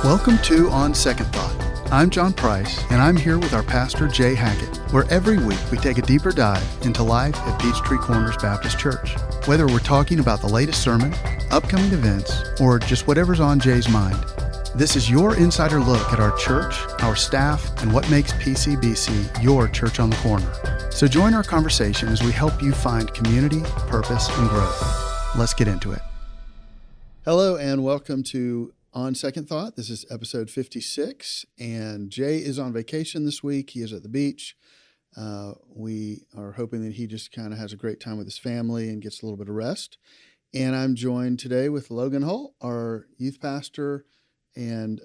Welcome to On Second Thought. I'm John Price, and I'm here with our pastor, Jay Hackett, where every week we take a deeper dive into life at Peachtree Corners Baptist Church. Whether we're talking about the latest sermon, upcoming events, or just whatever's on Jay's mind, this is your insider look at our church, our staff, and what makes PCBC your church on the corner. So join our conversation as we help you find community, purpose, and growth. Let's get into it. Hello, and welcome to On Second Thought. This is episode 56, and Jay is on vacation this week. He is at the beach. We are hoping that he just kind of has a great time with his family and gets a little bit of rest. And I'm joined today with Logan Holt, our youth pastor. And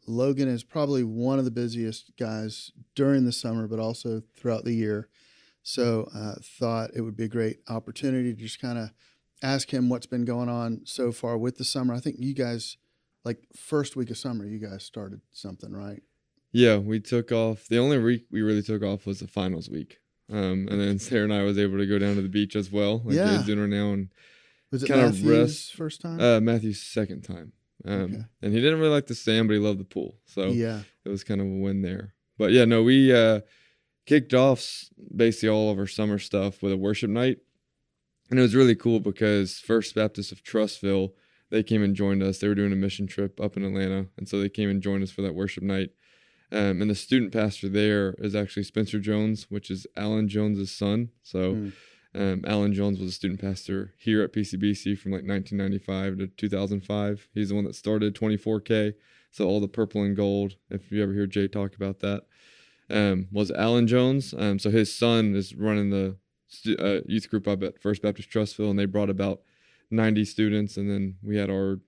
Logan is probably one of the busiest guys during the summer, but also throughout the year. So thought it would be a great opportunity to just kind of ask him what's been going on so far with the summer. I think you guys, like first week of summer, you guys started something, right? Yeah, we took off. The only week we really took off was the finals week. And then Sarah and I was able to go down to the beach as well, like Jay's doing right now. And was it Matthew's first time? Matthew's second time. Okay. And he didn't really like the sand, but he loved the pool. So yeah, it was kind of a win there. But yeah, no, we kicked off basically all of our summer stuff with a worship night. And it was really cool because First Baptist of Trussville, they came and joined us. They were doing a mission trip up in Atlanta. And so they came and joined us for that worship night. And the student pastor there is actually Spencer Jones, which is Alan Jones's son. So Alan Jones was a student pastor here at PCBC from like 1995 to 2005. He's the one that started 24K. So all the purple and gold, if you ever hear Jay talk about that, was Alan Jones. So his son is running the youth group up at First Baptist Trussville, and they brought about 90 students. And then we had our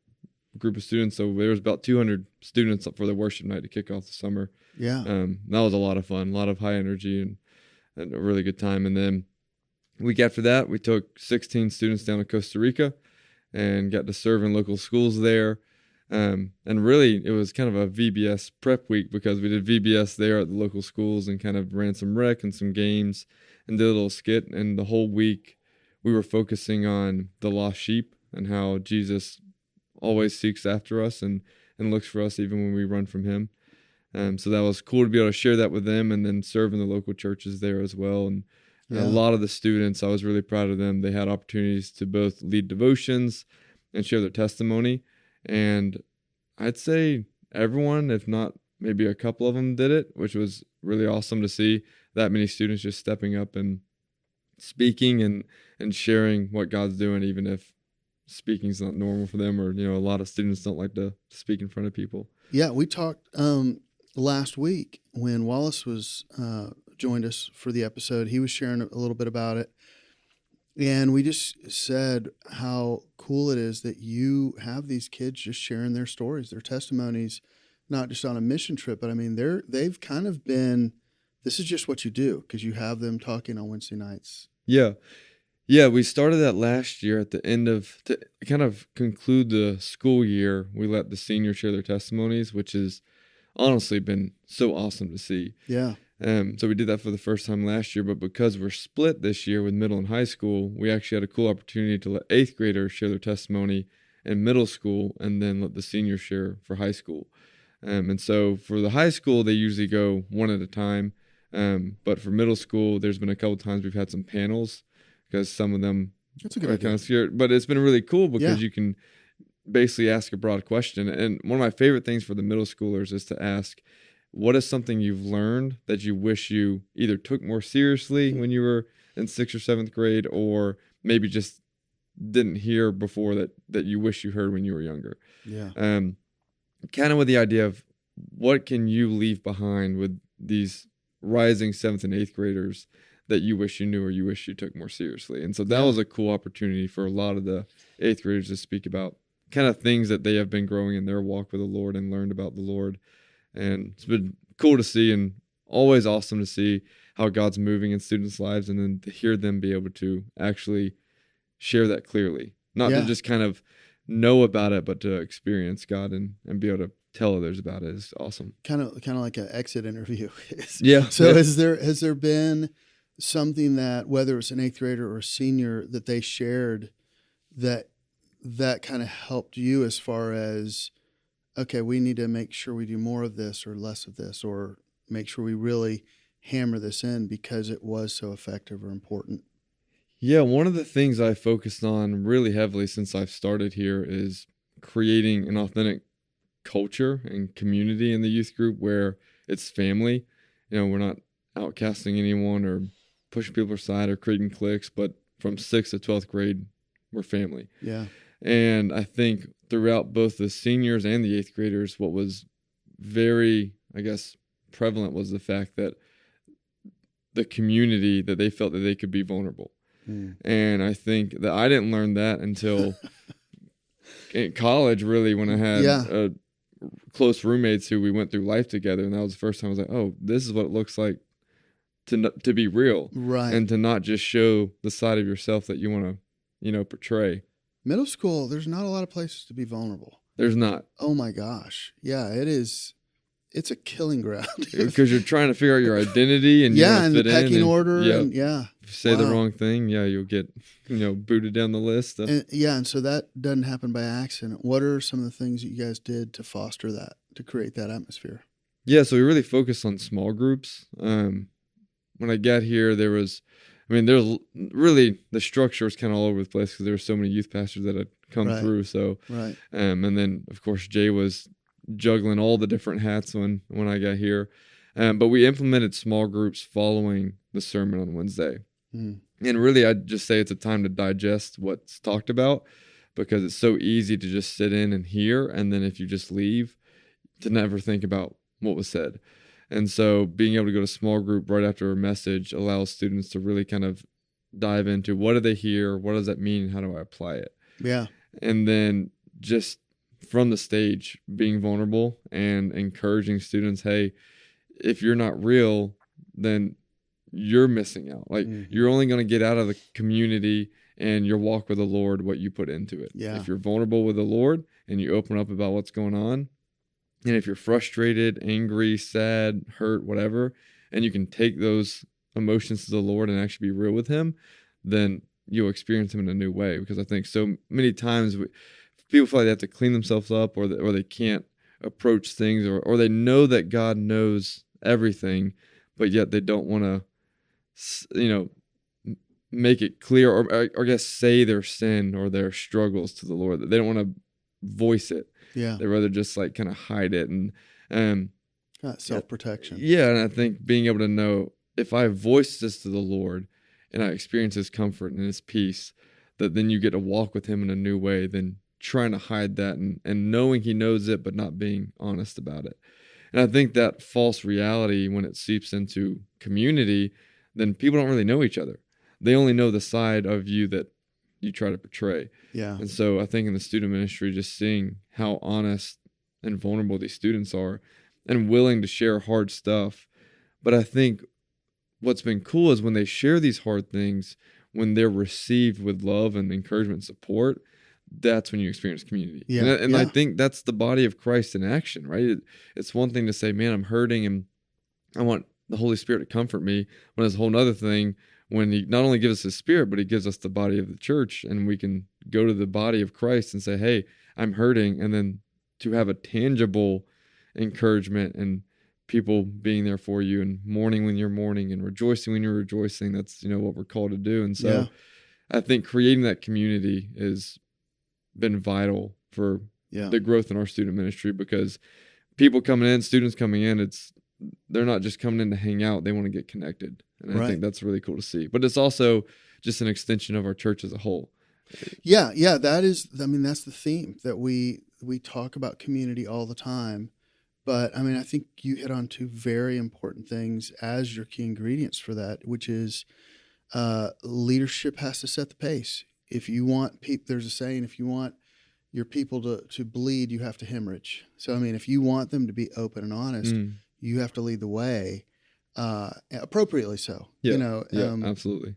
group of students. So there was about 200 students up for the worship night to kick off the summer. Yeah. That was a lot of fun, a lot of high energy and a really good time. And then week after that, we took 16 students down to Costa Rica and got to serve in local schools there. And really, it was kind of a VBS prep week because we did VBS there at the local schools and kind of ran some rec and some games and did a little skit. And the whole week, we were focusing on the lost sheep and how Jesus always seeks after us and looks for us even when we run from him. So that was cool to be able to share that with them and then serve in the local churches there as well. And a lot of the students, I was really proud of them. They had opportunities to both lead devotions and share their testimony. And I'd say everyone, if not maybe a couple of them, did it, which was really awesome to see that many students just stepping up and speaking and sharing what God's doing, even if speaking's not normal for them, or a lot of students don't like to speak in front of people. Yeah, we talked last week when Wallace was joined us for the episode. He was sharing a little bit about it, and we just said how cool it is that you have these kids just sharing their stories, their testimonies, not just on a mission trip, but I mean they've kind of been. This is just what you do because you have them talking on Wednesday nights. Yeah, we started that last year at the end to kind of conclude the school year. We let the seniors share their testimonies, which has honestly been so awesome to see. Yeah. So we did that for the first time last year, but because we're split this year with middle and high school, we actually had a cool opportunity to let 8th graders share their testimony in middle school and then let the seniors share for high school. And so for the high school, they usually go one at a time. But for middle school, there's been a couple times we've had some panels because some of them are kind of scared. But it's been really cool because you can basically ask a broad question. And one of my favorite things for the middle schoolers is to ask, what is something you've learned that you wish you either took more seriously when you were in 6th or 7th grade, or maybe just didn't hear before that you wish you heard when you were younger? Yeah. Kind of with the idea of what can you leave behind with these rising 7th and 8th graders that you wish you knew or you wish you took more seriously. And so that was a cool opportunity for a lot of the 8th graders to speak about kind of things that they have been growing in their walk with the Lord and learned about the Lord. And it's been cool to see and always awesome to see how God's moving in students' lives and then to hear them be able to actually share that clearly. Not to just kind of know about it, but to experience God and be able to tell others about it is awesome. Kind of like an exit interview. Yeah. So has there been something that, whether it's an 8th grader or a senior, that they shared that kind of helped you as far as okay, we need to make sure we do more of this or less of this, or make sure we really hammer this in because it was so effective or important? Yeah, one of the things I focused on really heavily since I've started here is creating an authentic culture and community in the youth group where it's family. We're not outcasting anyone or pushing people aside or creating cliques, but from 6th to 12th grade, we're family. Yeah. And I think throughout both the seniors and the 8th graders, what was very, I guess, prevalent was the fact that the community, that they felt that they could be vulnerable. And I think that I didn't learn that until in college, really, when I had close roommates who we went through life together. And that was the first time I was like, oh, this is what it looks like to be real. Right. And to not just show the side of yourself that you want to, portray. Middle school, there's not a lot of places to be vulnerable. There's not. Oh my gosh. Yeah, it is. It's a killing ground. Because you're trying to figure out your identity and you want to and fit the pecking in. order. If you say the wrong thing, you'll get, booted down the list. And so that doesn't happen by accident. What are some of the things that you guys did to foster that, to create that atmosphere? Yeah, so we really focused on small groups. When I got here, there's really, the structure was kind of all over the place because there were so many youth pastors that had come through. So, and then of course Jay was juggling all the different hats when I got here. But we implemented small groups following the sermon on Wednesday. And really, I'd just say it's a time to digest what's talked about, because it's so easy to just sit in and hear. And then if you just leave, to never think about what was said. And so being able to go to small group right after a message allows students to really kind of dive into what do they hear, what does that mean, and how do I apply it? Yeah. And then just from the stage, being vulnerable and encouraging students, hey, if you're not real, then you're missing out. Like, you're only going to get out of the community and your walk with the Lord what you put into it. Yeah. If you're vulnerable with the Lord and you open up about what's going on, and if you're frustrated, angry, sad, hurt, whatever, and you can take those emotions to the Lord and actually be real with him, then you'll experience him in a new way. Because I think so many times people feel like they have to clean themselves up, or they can't approach things, or they know that God knows everything, but yet they don't want to, make it clear, or I guess say their sin or their struggles to the Lord. They don't want to voice it. Yeah. They rather just like kind of hide it and self-protection. Yeah, and I think being able to know, if I voice this to the Lord and I experience his comfort and his peace, that then you get to walk with him in a new way than trying to hide that and knowing he knows it but not being honest about it. And I think that false reality, when it seeps into community, then people don't really know each other. They only know the side of you that you try to portray. Yeah. And so I think in the student ministry, just seeing how honest and vulnerable these students are and willing to share hard stuff. But I think what's been cool is when they share these hard things, when they're received with love and encouragement and support, that's when you experience community. Yeah. And I think that's the body of Christ in action, right? It's one thing to say, man, I'm hurting and I want the Holy Spirit to comfort me, when it's a whole other thing when he not only gives us his Spirit, but he gives us the body of the church, and we can go to the body of Christ and say, hey, I'm hurting. And then to have a tangible encouragement and people being there for you and mourning when you're mourning and rejoicing when you're rejoicing. That's, what we're called to do. And so I think creating that community has been vital for the growth in our student ministry, because people coming in, students coming in, they're not just coming in to hang out. They want to get connected. And I think that's really cool to see. But it's also just an extension of our church as a whole. Yeah. That's the theme, that we talk about community all the time. But I think you hit on two very important things as your key ingredients for that, which is leadership has to set the pace. If you want there's a saying, if you want your people to bleed, you have to hemorrhage. So, if you want them to be open and honest, you have to lead the way, appropriately so. Yeah, absolutely.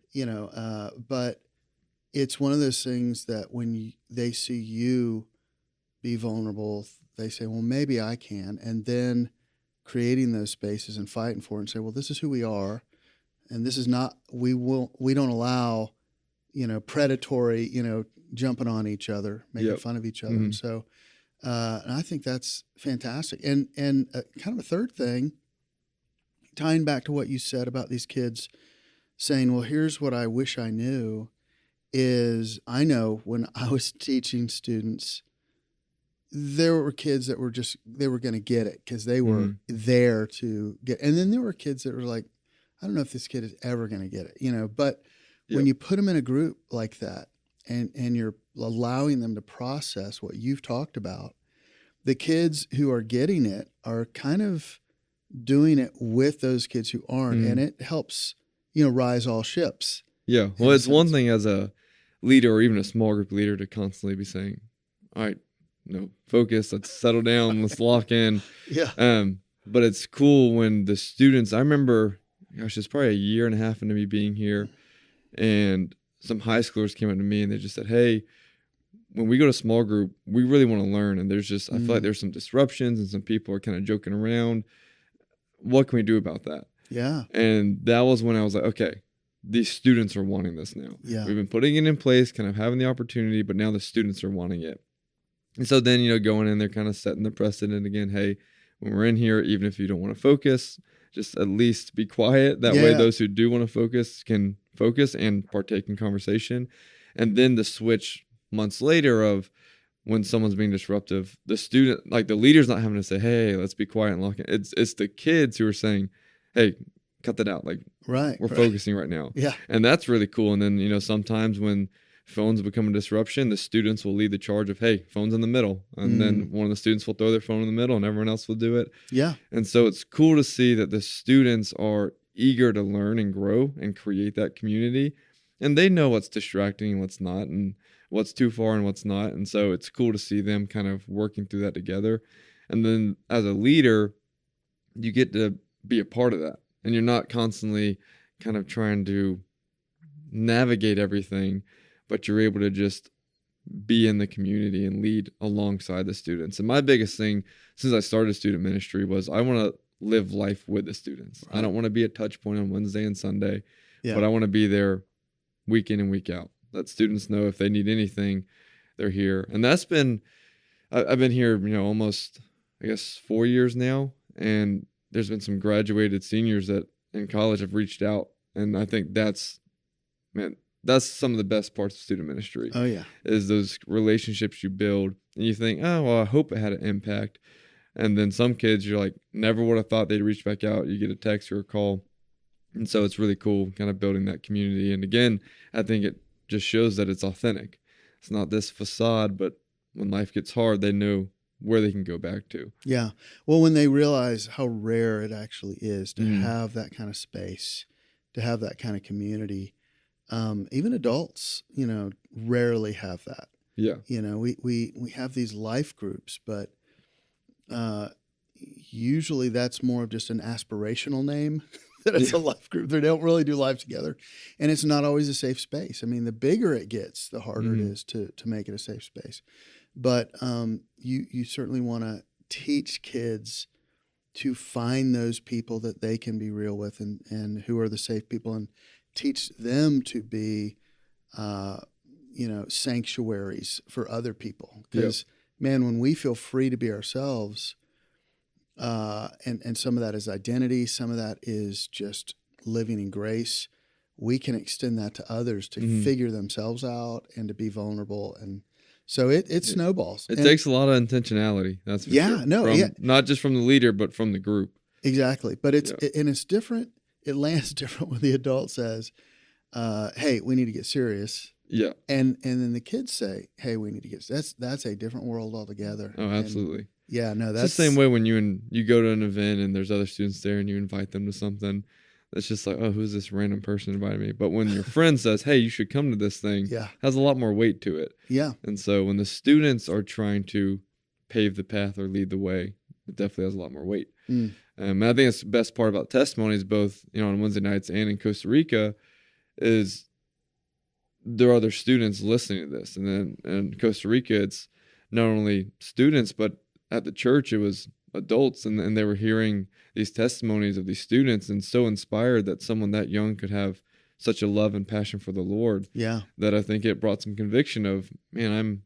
But it's one of those things that when they see you be vulnerable, they say, well, maybe I can. And then creating those spaces and fighting for it and say, well, this is who we are. And this is not, we don't allow, predatory, jumping on each other, making fun of each other. And so And I think that's fantastic. And kind of a third thing, tying back to what you said about these kids saying, well, here's what I wish I knew, is I know when I was teaching students, there were kids that were they were going to get it because they were there to get. And then there were kids that were like, I don't know if this kid is ever going to get it, but when you put them in a group like that and you're allowing them to process what you've talked about, the kids who are getting it are kind of doing it with those kids who aren't. And it helps, rise all ships. Yeah. Well, it's one thing as a leader or even a small group leader to constantly be saying, all right, focus, let's settle down, let's lock in. Yeah. But it's cool when the students, I remember, gosh, it's probably a year and a half into me being here, and some high schoolers came up to me and they just said, hey, when we go to small group, we really want to learn. And there's just, I feel like there's some disruptions and some people are kind of joking around. What can we do about that? Yeah. And that was when I was like, okay, these students are wanting this now. Yeah. We've been putting it in place, kind of having the opportunity, but now the students are wanting it. And so then, going in there, kind of setting the precedent again. Hey, when we're in here, even if you don't want to focus, just at least be quiet. That way, those who do want to focus can focus and partake in conversation. And then the switch months later of when someone's being disruptive, the student, like the leader's not having to say, hey, let's be quiet and lock in. It's the kids who are saying, hey, cut that out. Like, we're focusing right now. Yeah. And that's really cool. And then, sometimes when phones become a disruption, the students will lead the charge of, hey, phone's in the middle. And then one of the students will throw their phone in the middle and everyone else will do it. Yeah. And so it's cool to see that the students are eager to learn and grow and create that community. And they know what's distracting and what's not, and what's too far and what's not. And so it's cool to see them kind of working through that together. And then as a leader, you get to be a part of that. And you're not constantly kind of trying to navigate everything, but you're able to just be in the community and lead alongside the students. And my biggest thing since I started student ministry was I want to live life with the students. Right. I don't want to be a touch point on Wednesday and Sunday, but I want to be there week in and week out. Let students know if they need anything, they're here. And that's been, I've been here, almost, 4 years now. And there's been some graduated seniors that in college have reached out. And I think that's some of the best parts of student ministry. Oh, yeah. Is those relationships you build. And you think, oh, well, I hope it had an impact. And then some kids, you're like, never would have thought they'd reach back out. You get a text or a call. And so it's really cool kind of building that community. And again, I think it just shows that it's authentic. It's not this facade, but when life gets hard, they know where they can go back to. Yeah. Well, when they realize how rare it actually is to have that kind of space, to have that kind of community, even adults, rarely have that. Yeah. We have these life groups, but usually that's more of just an aspirational name that it's a life group. They don't really do life together. And it's not always a safe space. I mean, the bigger it gets, the harder it is to make it a safe space. But you certainly want to teach kids to find those people that they can be real with and who are the safe people, and teach them to be, sanctuaries for other people. Because, man, when we feel free to be ourselves, and some of that is identity, some of that is just living in grace, we can extend that to others to figure themselves out and to be vulnerable. And so it snowballs. It takes a lot of intentionality. That's for sure. Not just from the leader, but from the group. Exactly. But it's different. It lands different when the adult says, hey, we need to get serious. Yeah. And then the kids say, hey, we need to get, that's a different world altogether. Oh, absolutely. And, that's it's the same way when you go to an event and there's other students there and you invite them to something. It's just like, oh, who's this random person inviting me? But when your friend says, hey, you should come to this thing, has a lot more weight to it. Yeah. And so when the students are trying to pave the path or lead the way, it definitely has a lot more weight. And I think that's the best part about testimonies, both on Wednesday nights and in Costa Rica, is there are other students listening to this. And then in Costa Rica, it's not only students, but at the church, it was adults, and they were hearing these testimonies of these students and so inspired that someone that young could have such a love and passion for the Lord. Yeah. That I think it brought some conviction of, man,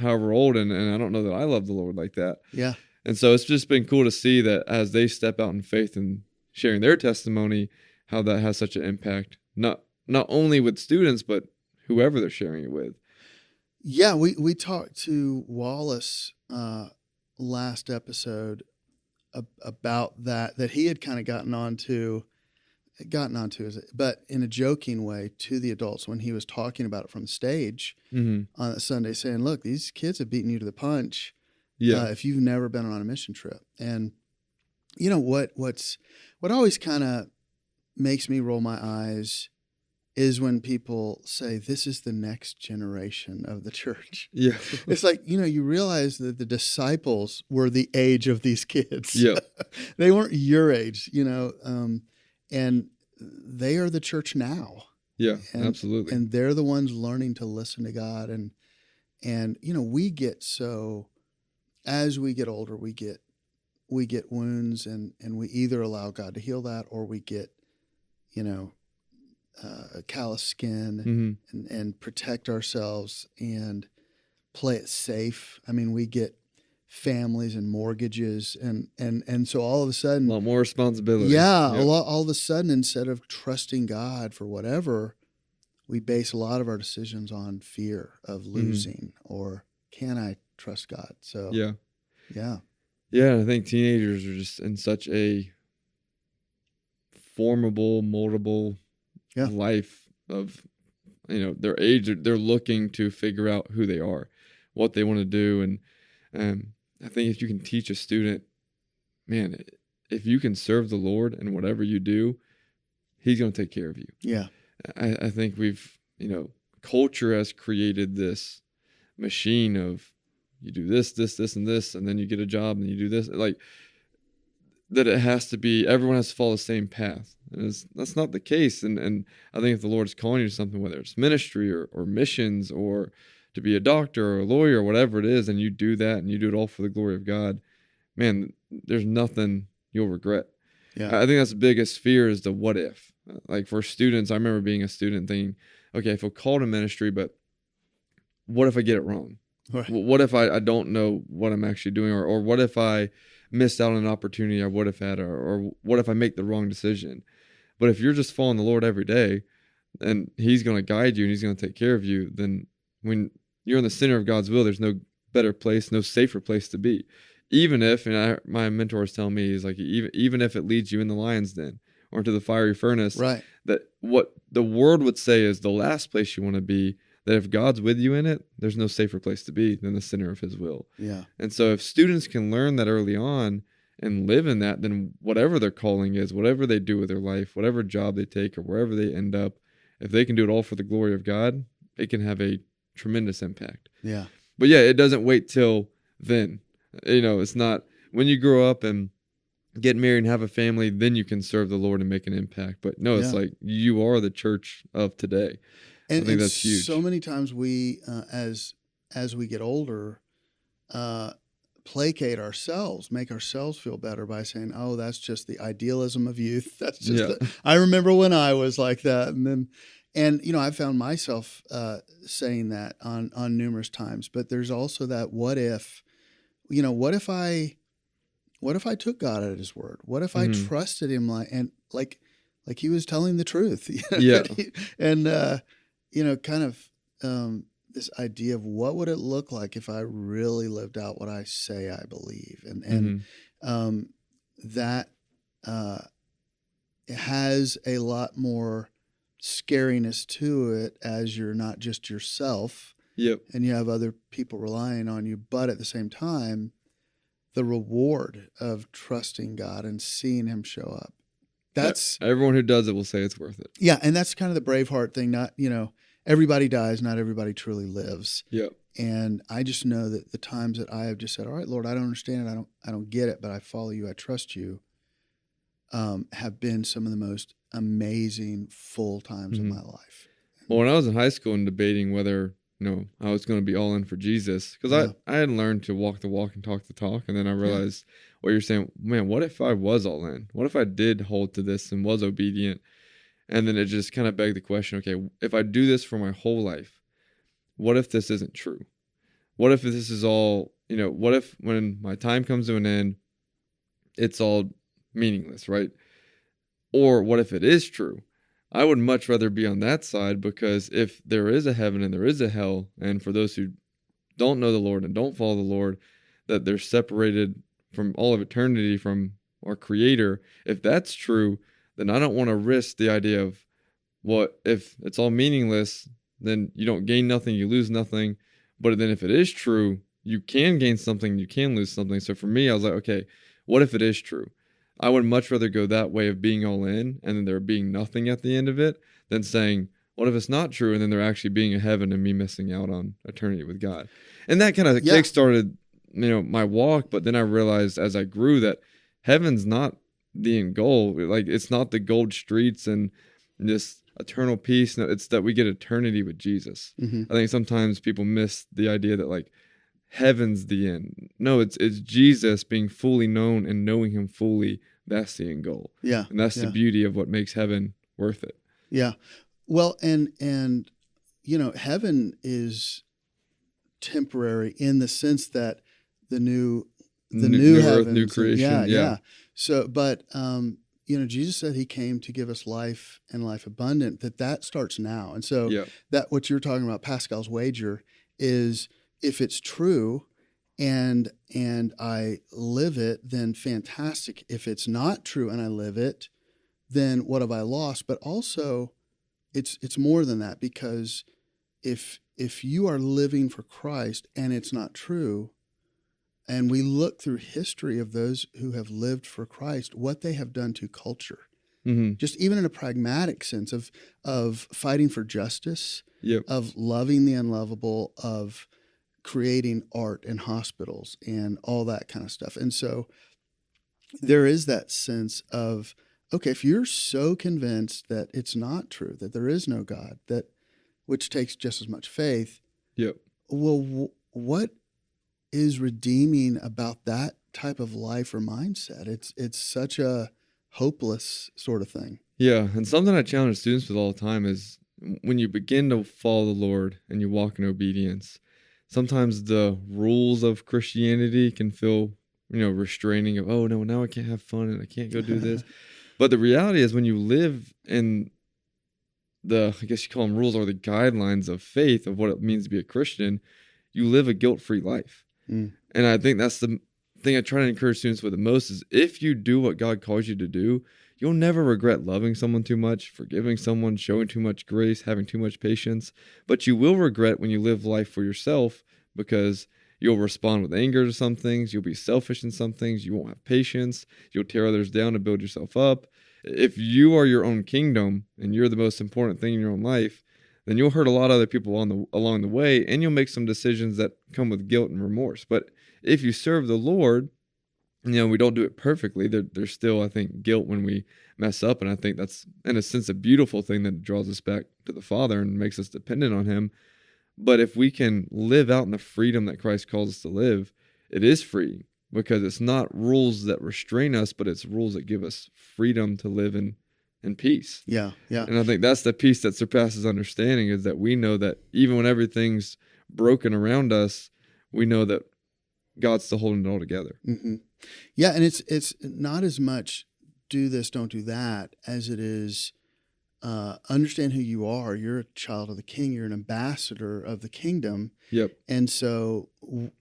however old, and I don't know that I love the Lord like that. Yeah. And so it's just been cool to see that as they step out in faith and sharing their testimony, how that has such an impact, not only with students, but whoever they're sharing it with. Yeah, we talked to Wallace last episode about that he had kind of gotten onto but in a joking way to the adults when he was talking about it from the stage on a Sunday, saying, look, these kids have beaten you to the punch if you've never been on a mission trip. And you know what always kind of makes me roll my eyes is when people say, this is the next generation of the church. Yeah. It's like, you realize that the disciples were the age of these kids. Yeah. They weren't your age, and they are the church now. Yeah, absolutely. And they're the ones learning to listen to God. And we get so, as we get older, we get wounds and we either allow God to heal that or we get, callous skin and protect ourselves and play it safe. I mean, we get families and mortgages and so all of a sudden a lot more responsibility. Yeah. All of a sudden, instead of trusting God for whatever, we base a lot of our decisions on fear of losing or can I trust God? So yeah. I think teenagers are just in such a formable, moldable life of, their age. They're looking to figure out who they are, what they want to do. And I think if you can teach a student, man, if you can serve the Lord in whatever you do, he's going to take care of you. Yeah. I think we've, culture has created this machine of you do this, and this, and then you get a job and you do this. Like, that it has to be, everyone has to follow the same path. And that's not the case. And I think if the Lord's calling you to something, whether it's ministry or missions or to be a doctor or a lawyer or whatever it is, and you do that and you do it all for the glory of God, man, there's nothing you'll regret. Yeah. I think that's the biggest fear is the what if. Like for students, I remember being a student thinking, okay, I feel called to ministry, but what if I get it wrong? Right. What if I don't know what I'm actually doing? Or what if I missed out on an opportunity I would have had? Or what if I make the wrong decision? But if you're just following the Lord every day and he's going to guide you and he's going to take care of you, then when you're in the center of God's will, there's no better place, no safer place to be. Even if, and my mentor was telling me, he's like, even if it leads you in the lion's den or into the fiery furnace, right? That what the world would say is the last place you want to be, that if God's with you in it, there's no safer place to be than the center of his will. Yeah. And so if students can learn that early on and live in that, then whatever their calling is, whatever they do with their life, whatever job they take or wherever they end up, if they can do it all for the glory of God, it can have a tremendous impact. Yeah. But yeah, it doesn't wait till then. It's not when you grow up and get married and have a family, then you can serve the Lord and make an impact. But no, it's like you are the church of today. And I think that's huge. So many times we, as we get older, placate ourselves, make ourselves feel better by saying, "Oh, that's just the idealism of youth. That's just I remember when I was like that." And I found myself saying that on numerous times. But there's also that what if, what if I took God at His word? What if I trusted Him like He was telling the truth? Yeah. And kind of this idea of what would it look like if I really lived out what I say I believe, and that has a lot more scariness to it as you're not just yourself. Yep. And you have other people relying on you, but at the same time, the reward of trusting God and seeing Him show up. That's everyone who does it will say it's worth it. Yeah, and that's kind of the Braveheart thing. Not everybody dies, not everybody truly lives. Yep. And I just know that the times that I have just said, "All right, Lord, I don't understand it. I don't get it, but I follow you. I trust you," have been some of the most amazing full times of my life. Well, when I was in high school and debating whether I was going to be all in for Jesus, because I had learned to walk the walk and talk the talk, and then I realized what you're saying, man, what if I was all in? What if I did hold to this and was obedient? And then it just kind of begged the question, okay, if I do this for my whole life, what if this isn't true? what if this is all, what if when my time comes to an end, it's all meaningless, right? Or what if it is true? I would much rather be on that side, because if there is a heaven and there is a hell, and for those who don't know the Lord and don't follow the Lord, that they're separated from all of eternity from our Creator, if that's true, then I don't want to risk the idea of, what if it's all meaningless, then you don't gain nothing, you lose nothing. But then if it is true, you can gain something, you can lose something. So for me, I was like, okay, what if it is true? I would much rather go that way of being all in and then there being nothing at the end of it, than saying, what if it's not true and then there actually being a heaven and me missing out on eternity with God? And that kind of kickstarted, my walk. But then I realized as I grew that heaven's not the end goal. Like, it's not the gold streets and this eternal peace. No, it's that we get eternity with Jesus. Mm-hmm. I think sometimes people miss the idea that like heaven's the end. No, it's Jesus being fully known and knowing him fully. That's the end goal. Yeah. And that's the beauty of what makes heaven worth it. Yeah. Well, and heaven is temporary in the sense that the new new heavens, earth, new creation. Yeah. So, but Jesus said he came to give us life and life abundant. That starts now. And so that what you're talking about, Pascal's wager, is if it's true and I live it, then fantastic. If it's not true and I live it, then what have I lost? But also, it's more than that, because if you are living for Christ and it's not true, and we look through history of those who have lived for Christ, what they have done to culture, just even in a pragmatic sense of fighting for justice, of loving the unlovable, of creating art and hospitals and all that kind of stuff. And so there is that sense of, okay, if you're so convinced that it's not true, that there is no God, which takes just as much faith, well, what is redeeming about that type of life or mindset? It's such a hopeless sort of thing. Yeah, and something I challenge students with all the time is when you begin to follow the Lord and you walk in obedience, sometimes the rules of Christianity can feel, restraining of, oh no, now I can't have fun and I can't go do this. But the reality is when you live in I guess you call them rules or the guidelines of faith of what it means to be a Christian, you live a guilt-free life. And I think that's the thing I try to encourage students with the most is if you do what God calls you to do, you'll never regret loving someone too much, forgiving someone, showing too much grace, having too much patience. But you will regret when you live life for yourself, because you'll respond with anger to some things. You'll be selfish in some things. You won't have patience. You'll tear others down to build yourself up. If you are your own kingdom and you're the most important thing in your own life, then you'll hurt a lot of other people along the way, and you'll make some decisions that come with guilt and remorse. But if you serve the Lord, we don't do it perfectly. There's still, I think, guilt when we mess up, and I think that's, in a sense, a beautiful thing that draws us back to the Father and makes us dependent on Him. But if we can live out in the freedom that Christ calls us to live, it is free, because it's not rules that restrain us, but it's rules that give us freedom to live in peace. Yeah. And I think that's the peace that surpasses understanding, is that we know that even when everything's broken around us, we know that God's still holding it all together. Mm-hmm. Yeah, and it's not as much do this, don't do that, as it is understand who you are. You're a child of the King. You're an ambassador of the kingdom. Yep. And so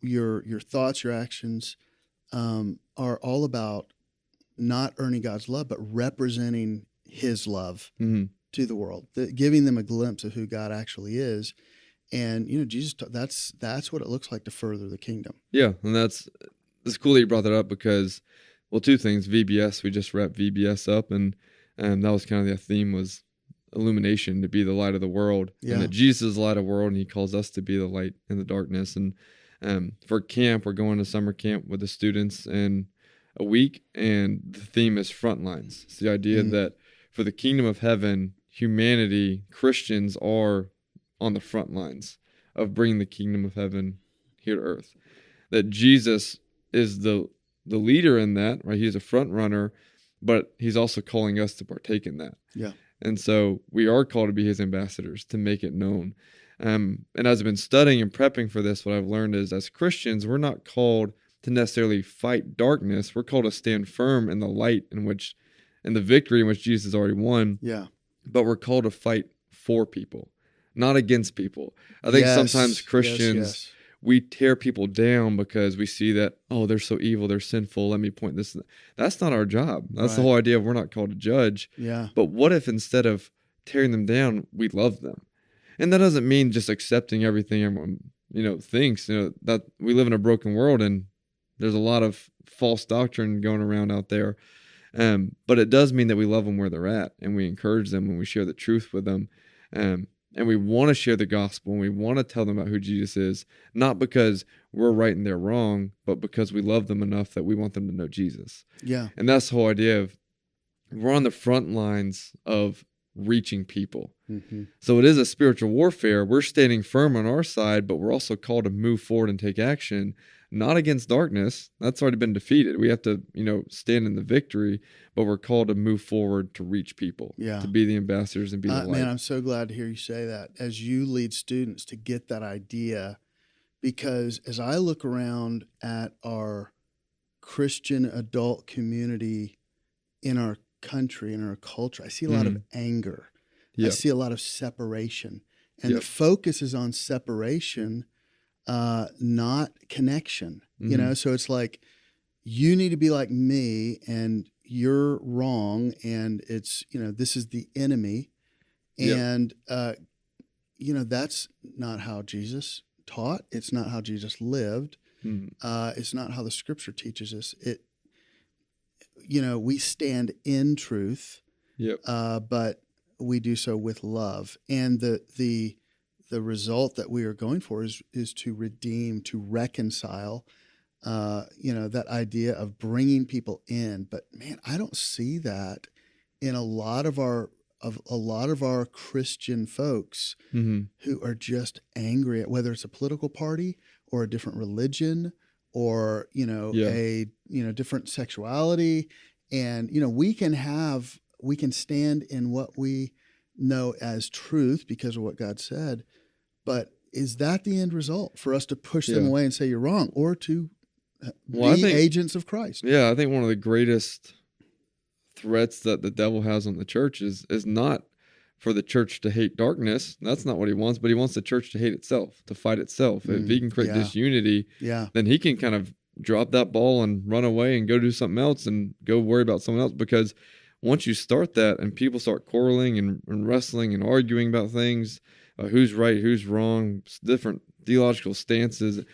your thoughts, your actions are all about not earning God's love, but representing His love to the world, giving them a glimpse of who God actually is. And Jesus, that's what it looks like to further the kingdom. Yeah, and it's cool that you brought that up, because, well, two things. VBS, we just wrapped VBS up, and that was kind of the theme, was illumination, to be the light of the world. Yeah. And that Jesus is the light of the world, and He calls us to be the light in the darkness. And for camp, we're going to summer camp with the students in a week, and the theme is Frontlines. It's the idea that for the kingdom of heaven, humanity, Christians are on the front lines of bringing the kingdom of heaven here to earth. That Jesus is the leader in that, right? He's a front runner, but He's also calling us to partake in that. Yeah. And so we are called to be His ambassadors, to make it known. And as I've been studying and prepping for this, what I've learned is as Christians, we're not called to necessarily fight darkness. We're called to stand firm in the light in the victory in which Jesus has already won. Yeah. But we're called to fight for people, not against people. I think sometimes Christians, we tear people down because we see that, oh, they're so evil, they're sinful, let me point this. That's not our job. That's the whole idea of we're not called to judge. Yeah. But what if instead of tearing them down, we love them? And that doesn't mean just accepting everything everyone, thinks. That we live in a broken world and there's a lot of false doctrine going around out there. But it does mean that we love them where they're at and we encourage them when we share the truth with them. And we want to share the gospel and we want to tell them about who Jesus is, not because we're right and they're wrong, but because we love them enough that we want them to know Jesus. Yeah. And that's the whole idea of we're on the front lines of reaching people. Mm-hmm. So it is a spiritual warfare. We're standing firm on our side, but we're also called to move forward and take action, not against darkness. That's already been defeated. We have to, stand in the victory, but we're called to move forward to reach people, to be the ambassadors and be the light. Man, I'm so glad to hear you say that as you lead students to get that idea, because as I look around at our Christian adult community in our country, in our culture, I see a lot of anger. Yep. I see a lot of separation. And the focus is on separation, not connection. Mm-hmm. So it's like, you need to be like me and you're wrong. And it's, this is the enemy. And, that's not how Jesus taught. It's not how Jesus lived. It's not how the scripture teaches us. We stand in truth, but we do so with love. And the result that we are going for is to redeem, to reconcile, that idea of bringing people in. But man, I don't see that in a lot of our Christian folks who are just angry at whether it's a political party or a different religion or, a different sexuality. And, we can stand in what we know as truth because of what God said. But is that the end result for us to push them away and say you're wrong, or to be agents of Christ? Yeah, I think one of the greatest threats that the devil has on the church is not for the church to hate darkness. That's not what he wants, but he wants the church to hate itself, to fight itself. If he can create disunity, then he can kind of drop that ball and run away and go do something else and go worry about someone else. Because once you start that and people start quarreling and wrestling and arguing about things, who's right, who's wrong, different theological stances.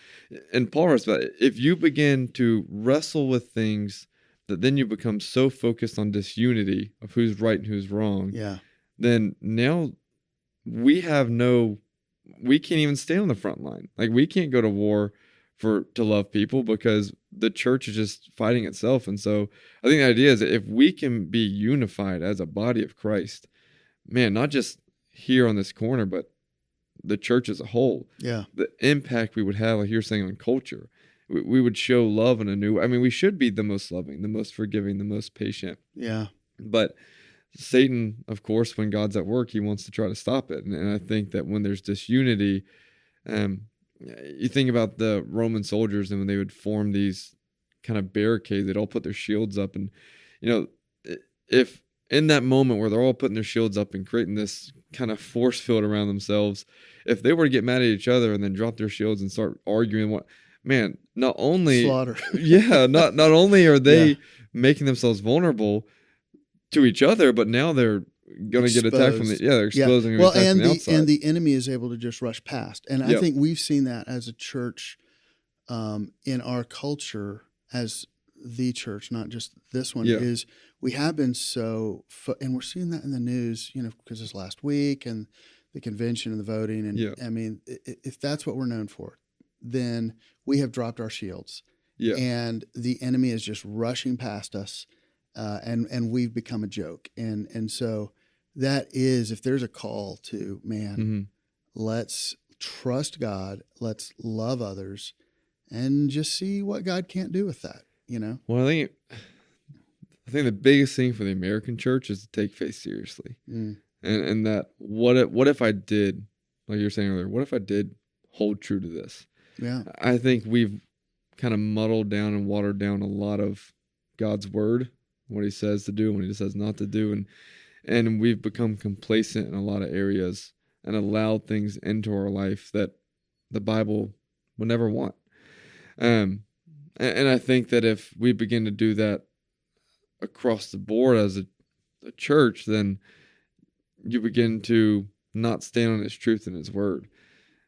And Paul writes about it. If you begin to wrestle with things that then you become so focused on disunity of who's right and who's wrong, then now we can't even stay on the front line. Like, we can't go to war to love people because the church is just fighting itself. And so I think the idea is that if we can be unified as a body of Christ, man, not just here on this corner, but the church as a whole, the impact we would have, like you're saying, on culture, we would show love in a new way. I mean, we should be the most loving, the most forgiving, the most patient. Yeah. But Satan, of course, when God's at work, he wants to try to stop it. And I think that when there's disunity, you think about the Roman soldiers and when they would form these kind of barricades, they'd all put their shields up. And, if in that moment where they're all putting their shields up and creating this kind of force field around themselves, if they were to get mad at each other and then drop their shields and start arguing, not only slaughter. not only are they making themselves vulnerable to each other, but now they're going to get attacked from they're exposing. Yeah. Well, and the enemy is able to just rush past. And I think we've seen that as a church, in our culture, as the church, not just this one, is we have been and we're seeing that in the news, because it's last week and the convention and the voting. And I mean, if that's what we're known for, then we have dropped our shields. And the enemy is just rushing past us, and we've become a joke. And so that is, if there's a call to, let's trust God, let's love others, and just see what God can't do with that, Well, I think the biggest thing for the American church is to take faith seriously. And that what if I did like you were saying earlier, what if I did hold true to this? Yeah. I think we've kind of muddled down and watered down a lot of God's word, what he says to do, what he says not to do. And we've become complacent in a lot of areas and allowed things into our life that the Bible would never want. And I think that if we begin to do that across the board as a church, then you begin to not stand on his truth and his word.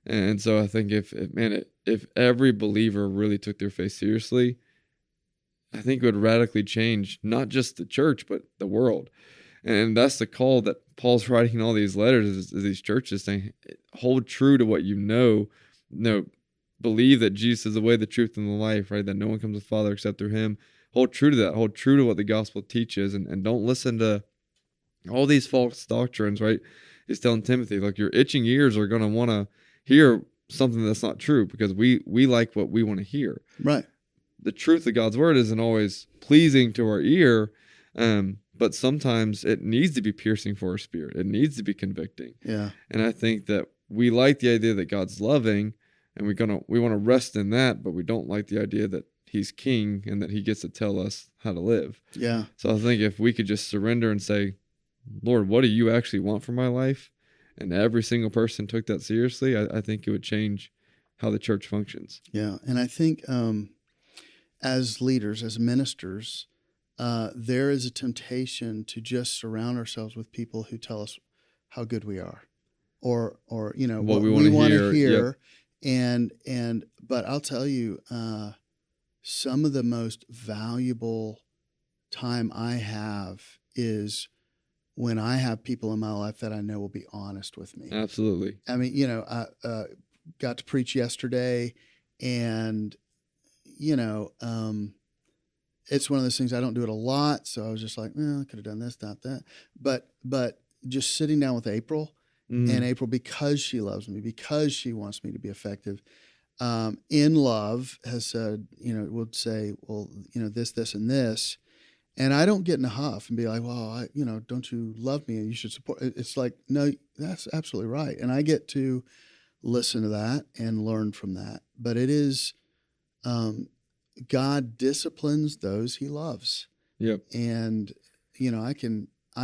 And so I think if every believer really took their faith seriously, I think it would radically change not just the church, but the world. And that's the call that Paul's writing in all these letters is these churches saying, hold true to what you know, believe that Jesus is the way, the truth, and the life, right? That no one comes to the Father except through him. Hold true to that. Hold true to what the gospel teaches, and don't listen to all these false doctrines, right? He's telling Timothy, like, your itching ears are going to want to hear something that's not true because we like what we want to hear. Right. The truth of God's word isn't always pleasing to our ear, but sometimes it needs to be piercing for our spirit. It needs to be convicting. Yeah. And I think that we like the idea that God's loving, and we want to rest in that, but we don't like the idea that he's king and that he gets to tell us how to live. Yeah. So I think if we could just surrender and say, Lord, what do you actually want for my life? And every single person took that seriously, I think it would change how the church functions. Yeah. And I think as leaders, as ministers, there is a temptation to just surround ourselves with people who tell us how good we are or what we want to hear. Yep. But I'll tell you, some of the most valuable time I have is when I have people in my life that I know will be honest with me. Absolutely. I mean, I got to preach yesterday, and, it's one of those things, I don't do it a lot. So I was just like, I could have done this, not that. But just sitting down with April, and April, because she loves me, because she wants me to be effective, in love, has said, would say, well, this, and this. And I don't get in a huff and be like, well, don't you love me and you should support. It's like, no, that's absolutely right. And I get to listen to that and learn from that. But it is, God disciplines those he loves. Yep. And, I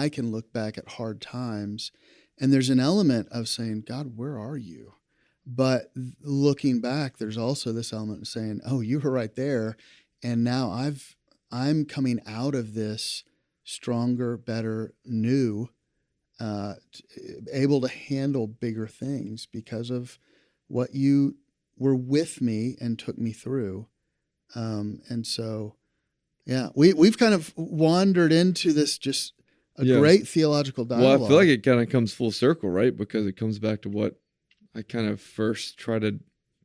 can look back at hard times, and there's an element of saying, God, where are you? But looking back, there's also this element of saying, oh, you were right there. And now I'm coming out of this stronger, better, new, able to handle bigger things because of what you were with me and took me through. And so, yeah, we've kind of wandered into this just a great theological dialogue. Well, I feel like it kind of comes full circle, right? Because it comes back to what I kind of first try to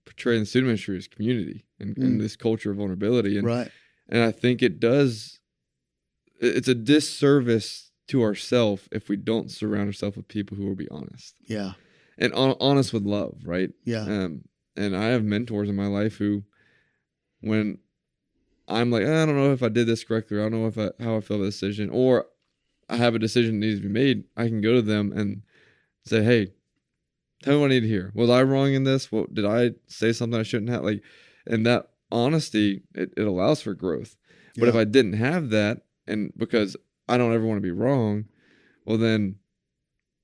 portray in the student ministry as community and this culture of vulnerability. And, right. And I think it's a disservice to ourselves if we don't surround ourselves with people who will be honest. Yeah. And honest with love, right? Yeah. And I have mentors in my life who, when I'm like, I don't know if I did this correctly, or I don't know how I feel about the decision, or I have a decision that needs to be made, I can go to them and say, hey, tell me what I need to hear. Was I wrong in this? Well, did I say something I shouldn't have? Like, and that honesty, it allows for growth. But if I didn't have that, and because I don't ever want to be wrong, well, then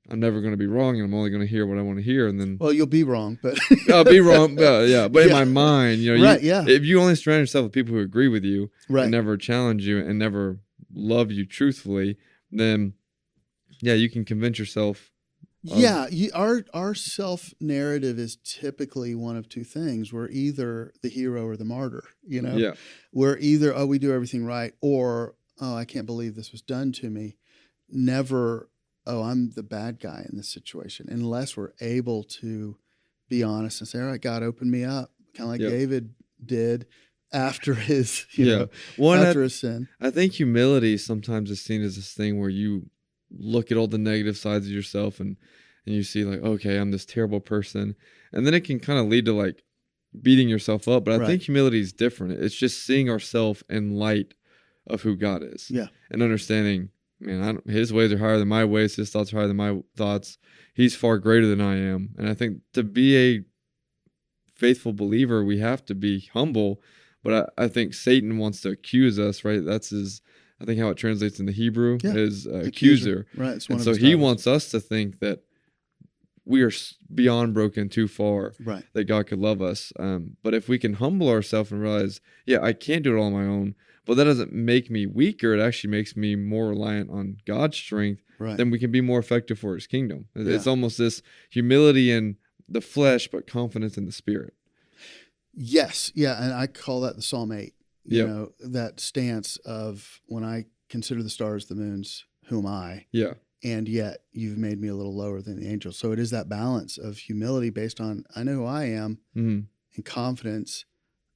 I'm never going to be wrong, and I'm only going to hear what I want to hear. And then, well, you'll be wrong, but I'll be wrong. Yeah. But in my mind, right, if you only surround yourself with people who agree with you, right, and never challenge you and never love you truthfully, then you can convince yourself. Our self-narrative is typically one of two things. We're either the hero or the martyr, Yeah. We're either, we do everything right, or, I can't believe this was done to me. Never, I'm the bad guy in this situation, unless we're able to be honest and say, all right, God, open me up, kind of like David did after his, after his sin. I think humility sometimes is seen as this thing where you look at all the negative sides of yourself and you see like, okay, I'm this terrible person. And then it can kind of lead to like beating yourself up. But I think humility is different. It's just seeing ourselves in light of who God is. Yeah. And understanding, man, his ways are higher than my ways. His thoughts are higher than my thoughts. He's far greater than I am. And I think to be a faithful believer, we have to be humble. But I think Satan wants to accuse us, right? That's I think how it translates in the Hebrew is accuser. Right. It's and so he wants us to think that we are beyond broken, too far, right, that God could love us. But if we can humble ourselves and realize, I can't do it all on my own, but that doesn't make me weaker. It actually makes me more reliant on God's strength. right. Then we can be more effective for his kingdom. It's Yeah. almost this humility in the flesh, but confidence in the spirit. Yes. Yeah. And I call that the Psalm 8, Yep. that stance of when I consider the stars, the moons, who am I? Yeah. And yet you've made me a little lower than the angels. So it is that balance of humility based on, I know who I am, Mhm. and confidence,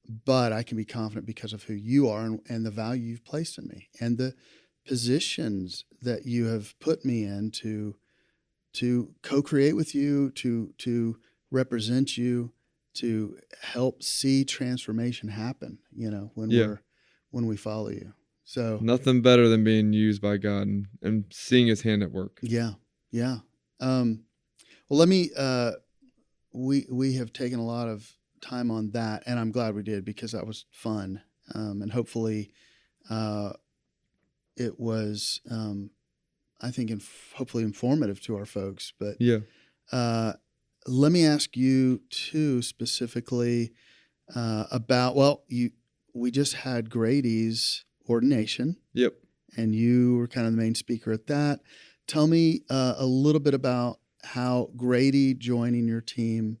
but I can be confident because of who you are and the value you've placed in me and the positions that you have put me in to co-create with you, to represent you, to help see transformation happen, when we follow you. So Nothing better than being used by God and seeing his hand at work. yeah. Well, let me, we have taken a lot of time on that, and I'm glad we did because that was fun. And hopefully, it was, I think, hopefully informative to our folks. But let me ask you too specifically about. We just had Grady's ordination. Yep. And you were kind of the main speaker at that. Tell me a little bit about how Grady joining your team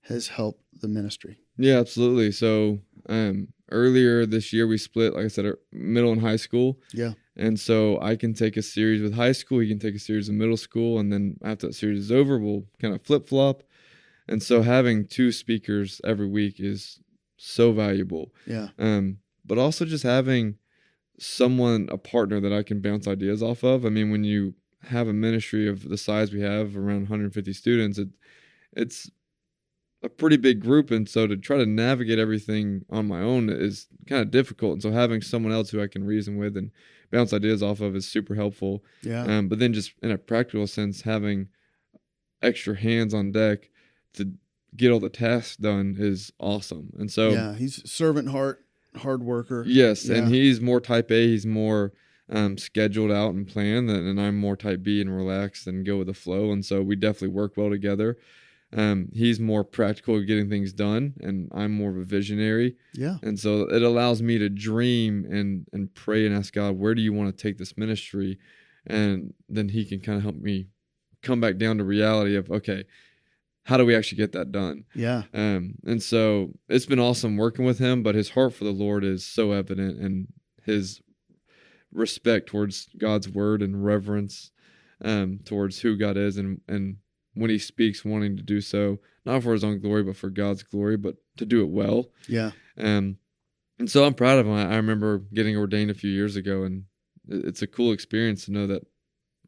has helped the ministry. Yeah, absolutely. So earlier this year, we split, like I said, middle and high school. Yeah. And so I can take a series with high school. He can take a series in middle school. And then after that series is over, we'll kind of flip-flop. And so having two speakers every week is so valuable. Yeah. But also just having someone, a partner that I can bounce ideas off of. I mean, when you have a ministry of the size we have, around 150 students, it's a pretty big group. And so to try to navigate everything on my own is kind of difficult. And so having someone else who I can reason with and bounce ideas off of is super helpful. Yeah. But then just in a practical sense, having extra hands on deck to get all the tasks done is awesome. And so he's servant heart, hard worker. Yes, yeah. And he's more type A. He's more scheduled out and planned, and I'm more type B and relaxed and go with the flow. And so we definitely work well together. He's more practical at getting things done, and I'm more of a visionary. Yeah. And so it allows me to dream and pray and ask God, where do you want to take this ministry? And then he can kind of help me come back down to reality of, okay, how do we actually get that done? Yeah. And so it's been awesome working with him, but his heart for the Lord is so evident, and his respect towards God's word and reverence towards who God is, and when he speaks, wanting to do so, not for his own glory, but for God's glory, but to do it well. Yeah. And so I'm proud of him. I remember getting ordained a few years ago, and it's a cool experience to know that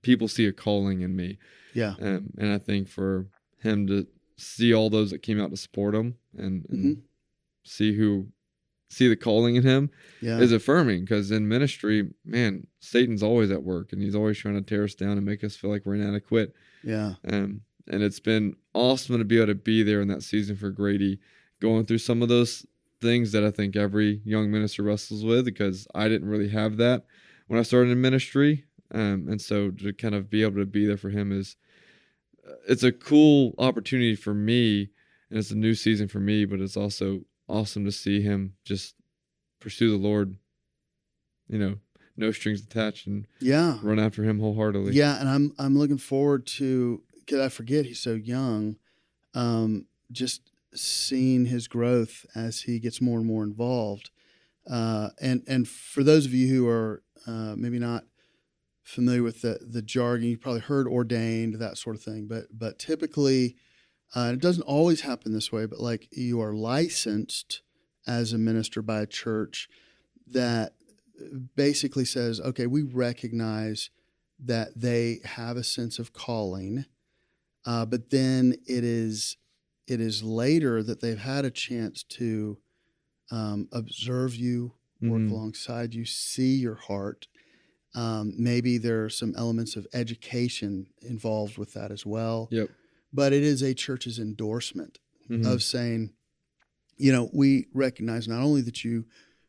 people see a calling in me. Yeah. And I think for him to see all those that came out to support him and see the calling in him is affirming, because in ministry, man, Satan's always at work, and he's always trying to tear us down and make us feel like we're inadequate. Yeah. And it's been awesome to be able to be there in that season for Grady, going through some of those things that I think every young minister wrestles with, because I didn't really have that when I started in ministry. And so to kind of be able to be there for him it's a cool opportunity for me, and it's a new season for me, but it's also awesome to see him just pursue the Lord, no strings attached, and run after him wholeheartedly. Yeah. And I'm looking forward to, because I forget he's so young, just seeing his growth as he gets more and more involved. And for those of you who are maybe not familiar with the jargon, you probably heard ordained, that sort of thing. But typically, it doesn't always happen this way, but like you are licensed as a minister by a church that basically says, okay, we recognize that they have a sense of calling, but then it is later that they've had a chance to observe you, work alongside you, see your heart, Maybe there are some elements of education involved with that as well. Yep. But it is a church's endorsement Mm-hmm. of saying, you know, we recognize not only that you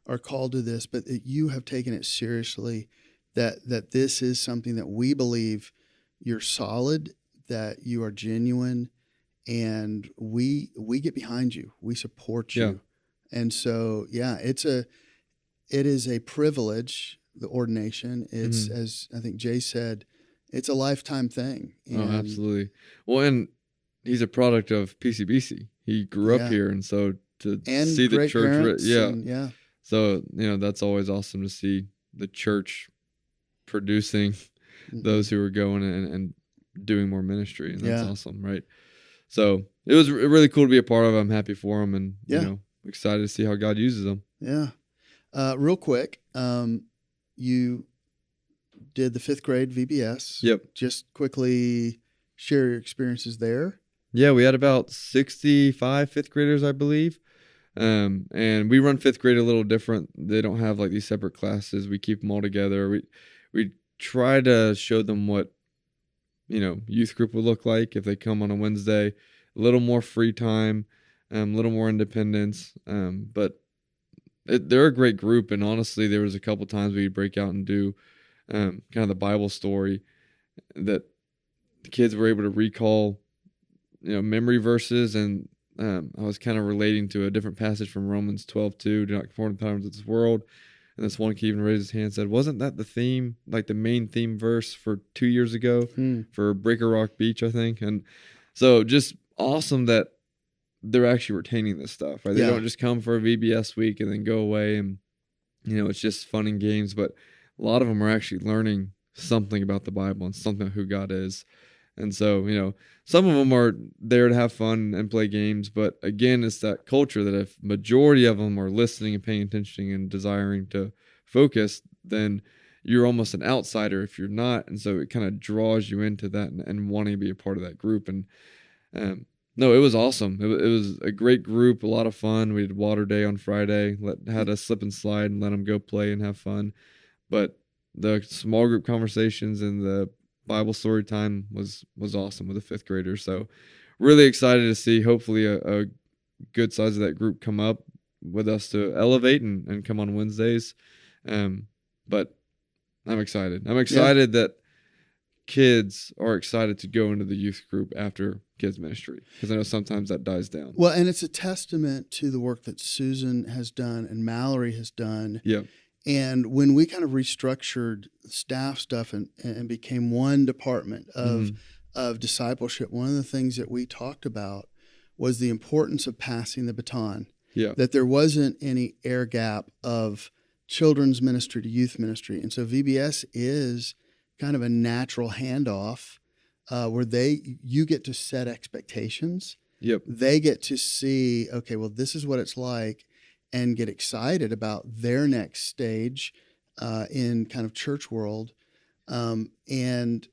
are called to this, but that you have taken it seriously, that this is something that we believe you're solid, that you are genuine, and we get behind you. We support you. Yeah. And so, yeah, it is a privilege, the ordination. It's, as I think Jay said, it's a lifetime thing. Oh, absolutely. Well, and he's a product of PCBC. He grew up here, and so to see the church, So, you know, that's always awesome to see the church producing those who are going and doing more ministry, and that's awesome, right? So it was really cool to be a part of. I'm happy for him, and you know, excited to see how God uses them. Yeah. Real quick, you did the 5th grade VBS. Yep. Just quickly share your experiences there. Yeah, we had about 65 5th graders, I believe. And we run 5th grade a little different. They don't have like these separate classes. We keep them all together. We try to show them what, you know, youth group would look like if they come on a Wednesday. A little more free time, a little more independence. But they're a great group. And honestly, there was a couple times we'd break out and do kind of the Bible story that the kids were able to recall, you know, memory verses. And I was kind of relating to a different passage from Romans 12:2, do not conform to the patterns of this world. And this one kid even raised his hand and said, wasn't that the theme, like the main theme verse for 2 years ago for Breaker Rock Beach, I think? And so just awesome that they're actually retaining this stuff, right? They don't just come for a VBS week and then go away and, you know, it's just fun and games. But a lot of them are actually learning something about the Bible and something about who God is. And so, you know, some of them are there to have fun and play games. But again, it's that culture that if majority of them are listening and paying attention and desiring to focus, then you're almost an outsider if you're not. And so it kind of draws you into that and wanting to be a part of that group. And no, it was awesome. It was a great group, a lot of fun. We did water day on Friday, had a slip and slide and let them go play and have fun. But the small group conversations and the Bible story time was awesome with the 5th graders. So really excited to see hopefully a good size of that group come up with us to elevate and come on Wednesdays. But I'm excited. That kids are excited to go into the youth group after kids ministry, because I know sometimes that dies down. Well, and it's a testament to the work that Susan has done and Mallory has done. Yeah. And when we kind of restructured staff stuff and became one department of discipleship, one of the things that we talked about was the importance of passing the baton. Yeah. That there wasn't any air gap of children's ministry to youth ministry. And so VBS is kind of a natural handoff where you get to set expectations. Yep. They get to see, okay, well, this is what it's like, and get excited about their next stage in kind of church world. And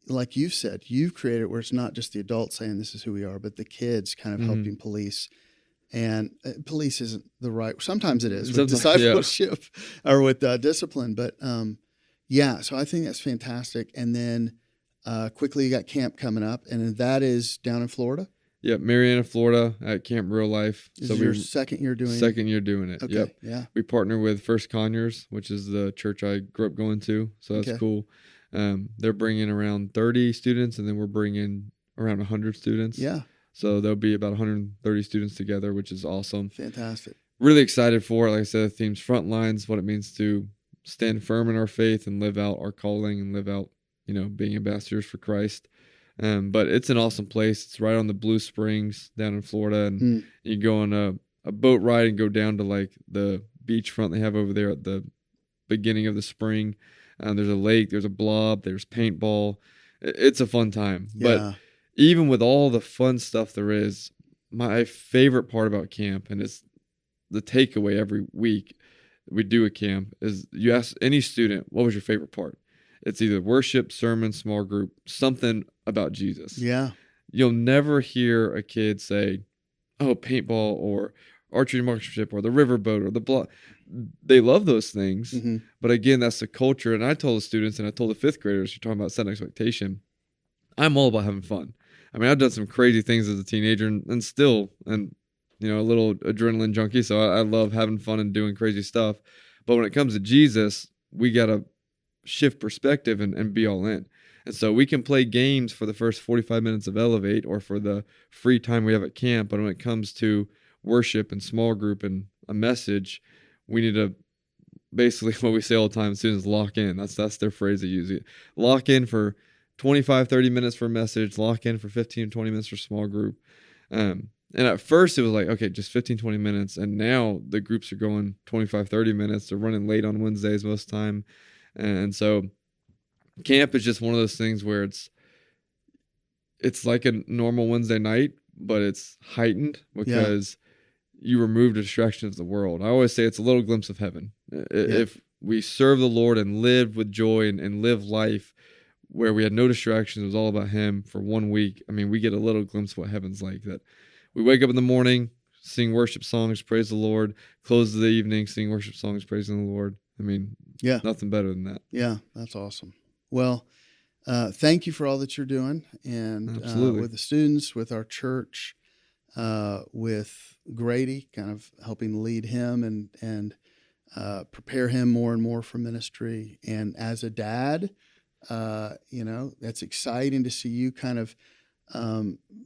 like you've said, you've created where it's not just the adults saying this is who we are, but the kids kind of helping police. And police isn't the right, sometimes it is with discipleship or with discipline. But so I think that's fantastic. And then quickly you got camp coming up, and that is down in Florida. Yeah, Marianna, Florida, at Camp Real Life. Is so your second year doing it? Second year doing it, okay, yep. Yeah. We partner with First Conyers, which is the church I grew up going to, so that's cool. They're bringing around 30 students, and then we're bringing around 100 students. Yeah. So there'll be about 130 students together, which is awesome. Fantastic. Really excited for it. Like I said, the theme's Frontlines, what it means to stand firm in our faith and live out our calling and live out, you know, being ambassadors for Christ. But it's an awesome place. It's right on the Blue Springs down in Florida, and you go on a boat ride and go down to like the beachfront they have over there at the beginning of the spring. There's a lake, there's a blob, there's paintball. It's a fun time. Yeah. But even with all the fun stuff there is, my favorite part about camp, and it's the takeaway every week we do a camp, is you ask any student, what was your favorite part? It's either worship, sermon, small group, something about Jesus. Yeah. You'll never hear a kid say, oh, paintball or archery and marksmanship or the riverboat or the block. they love those things. Mm-hmm. But again, that's the culture. And I told the students, and I told the fifth graders, you're talking about setting expectation. I'm all about having fun. I mean, I've done some crazy things as a teenager and still, and you know, a little adrenaline junkie. So I love having fun and doing crazy stuff. But when it comes to Jesus, we got to shift perspective and be all in. And so we can play games for the first 45 minutes of Elevate or for the free time we have at camp. But when it comes to worship and small group and a message, we need to basically, what we say all the time, students lock in. That's their phrase they use. Lock in for 25, 30 minutes for a message, lock in for 15, 20 minutes for small group. And at first it was like, okay, just 15, 20 minutes. And now the groups are going 25, 30 minutes. They're running late on Wednesdays most of the time. And so camp is just one of those things where it's like a normal Wednesday night, but it's heightened because you remove the distractions of the world. I always say it's a little glimpse of heaven. If we serve the Lord and live with joy and live life where we had no distractions, it was all about Him for 1 week. I mean, we get a little glimpse of what heaven's like. That we wake up in the morning, sing worship songs, praise the Lord, close the evening, sing worship songs, praising the Lord. I mean, nothing better than that. Yeah, that's awesome. Well, thank you for all that you're doing, and with the students, with our church, with Grady, kind of helping lead him and prepare him more and more for ministry. And as a dad, that's exciting to see you kind of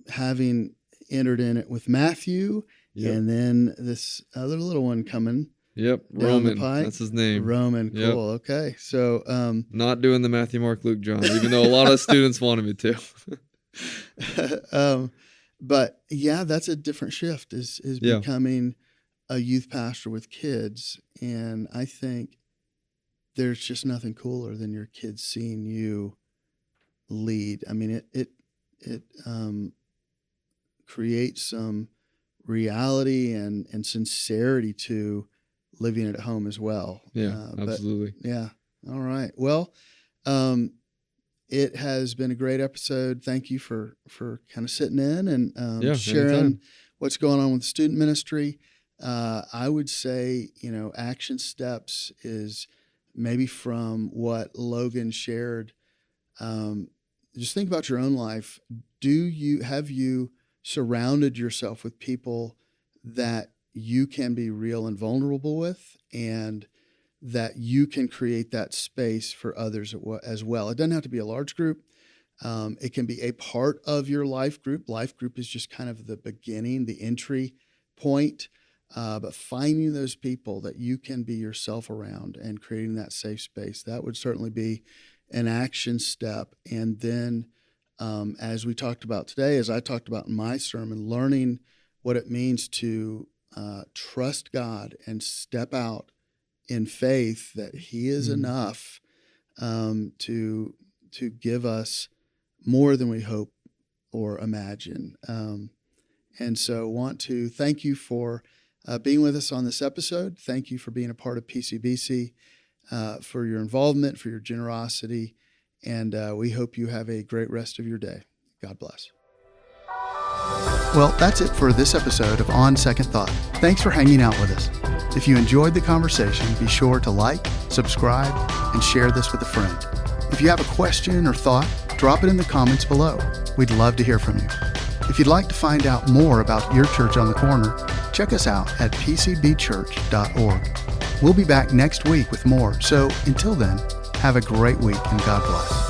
having entered in it with Matthew, and then this other little one coming. Yep, Roman. That's his name. Roman. Cool. Yep. Okay. So, not doing the Matthew, Mark, Luke, John, even though a lot of students wanted me to. But yeah, that's a different shift. Is becoming a youth pastor with kids, and I think there's just nothing cooler than your kids seeing you lead. I mean, it creates some reality and sincerity to living at home as well. Yeah, absolutely. Yeah. All right. Well, it has been a great episode. Thank you for kind of sitting in and sharing anytime. What's going on with student ministry. I would say, action steps is maybe from what Logan shared. Just think about your own life. Have you surrounded yourself with people that you can be real and vulnerable with, and that you can create that space for others as well? It doesn't have to be a large group. It can be a part of your life group. Life group is just kind of the beginning, the entry point. But finding those people that you can be yourself around and creating that safe space, that would certainly be an action step. And then, as we talked about today, as I talked about in my sermon, learning what it means to trust God and step out in faith that He is enough to give us more than we hope or imagine. And so want to thank you for being with us on this episode. Thank you for being a part of PCBC, for your involvement, for your generosity, and we hope you have a great rest of your day. God bless. Well, that's it for this episode of On Second Thought. Thanks for hanging out with us. If you enjoyed the conversation, be sure to like, subscribe, and share this with a friend. If you have a question or thought, drop it in the comments below. We'd love to hear from you. If you'd like to find out more about your church on the corner, check us out at pcbchurch.org. We'll be back next week with more. So until then, have a great week and God bless.